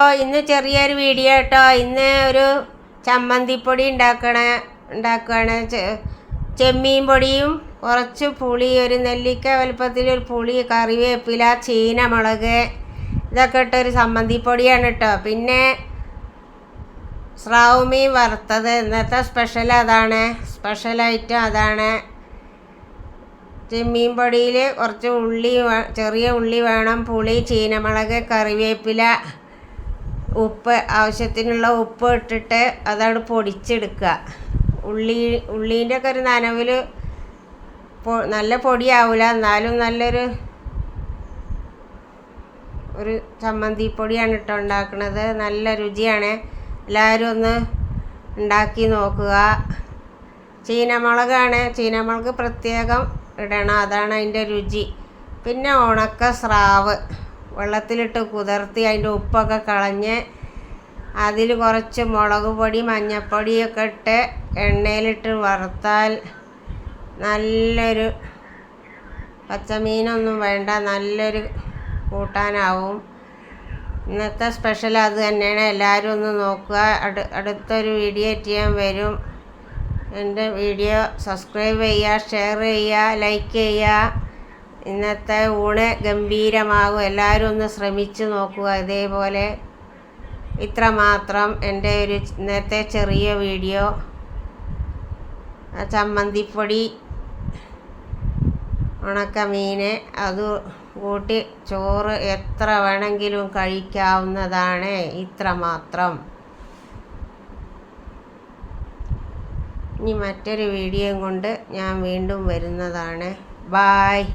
ഇന്ന് ചെറിയൊരു വീഡിയോ കേട്ടോ. ഇന്ന് ഒരു ചമ്മന്തിപ്പൊടി ഉണ്ടാക്കുകയാണ്. ചെമ്മീൻ പൊടിയും കുറച്ച് പുളി, ഒരു നെല്ലിക്ക വലുപ്പത്തിലൊരു പുളി, കറിവേപ്പില, ചീനമുളക് ഇതൊക്കെ ഇട്ടൊരു ചമ്മന്തിപ്പൊടിയാണ് കേട്ടോ. പിന്നെ സ്രാവ് മീൻ വറുത്തത് ഇന്നത്തെ സ്പെഷ്യൽ സ്പെഷ്യൽ ഐറ്റം അതാണ്. ചെമ്മീൻ പൊടിയിൽ കുറച്ച് ചെറിയ ഉള്ളി വേണം, പുളി, ചീനമുളക്, കറിവേപ്പില, ഉപ്പ്, ആവശ്യത്തിനുള്ള ഉപ്പ് ഇട്ടിട്ട് അതവിടെ പൊടിച്ചെടുക്കുക. ഉള്ളീൻ്റെ ഒക്കെ ഒരു നനവിൽ നല്ല പൊടിയാവില്ല, എന്നാലും നല്ലൊരു ചമ്മന്തിപ്പൊടിയാണ് കേട്ടോ ഉണ്ടാക്കുന്നത്. നല്ല രുചിയാണ്. എല്ലാവരും ഒന്ന് ഉണ്ടാക്കി നോക്കുക. ചീനമുളക് പ്രത്യേകം ഇടണം, അതാണ് അതിൻ്റെ രുചി. പിന്നെ ഉണക്ക സ്രാവ് വെള്ളത്തിലിട്ട് കുതിർത്തി അതിൻ്റെ ഉപ്പൊക്കെ കളഞ്ഞ് അതിൽ കുറച്ച് മുളക് പൊടി, മഞ്ഞൾപ്പൊടിയൊക്കെ ഇട്ട് എണ്ണയിലിട്ട് വറുത്താൽ നല്ലൊരു, പച്ചമീനൊന്നും വേണ്ട, നല്ലൊരു കൂട്ടാനാവും. ഇന്നത്തെ സ്പെഷ്യൽ അത് തന്നെയാണ്. എല്ലാവരും ഒന്ന് നോക്കുക. അടുത്തൊരു വീഡിയോ ആയിട്ട് ഞാൻ വരും. എൻ്റെ വീഡിയോ സബ്സ്ക്രൈബ് ചെയ്യുക, ഷെയർ ചെയ്യുക, ലൈക്ക് ചെയ്യുക. ഇന്നത്തെ ഊണ് ഗംഭീരമാകും. എല്ലാവരും ഒന്ന് ശ്രമിച്ച് നോക്കുക ഇതേപോലെ. ഇത്ര മാത്രം എൻ്റെ ഒരു ഇന്നത്തെ ചെറിയ വീഡിയോ. ചമ്മന്തിപ്പൊടി, ഉണക്കമീൻ അത് കൂട്ടി ചോറ് എത്ര വേണമെങ്കിലും കഴിക്കാവുന്നതാണ്. ഇത്ര മാത്രം. ഇനി മറ്റൊരു വീഡിയോയും കൊണ്ട് ഞാൻ വീണ്ടും വരുന്നതാണ്. ബായ്.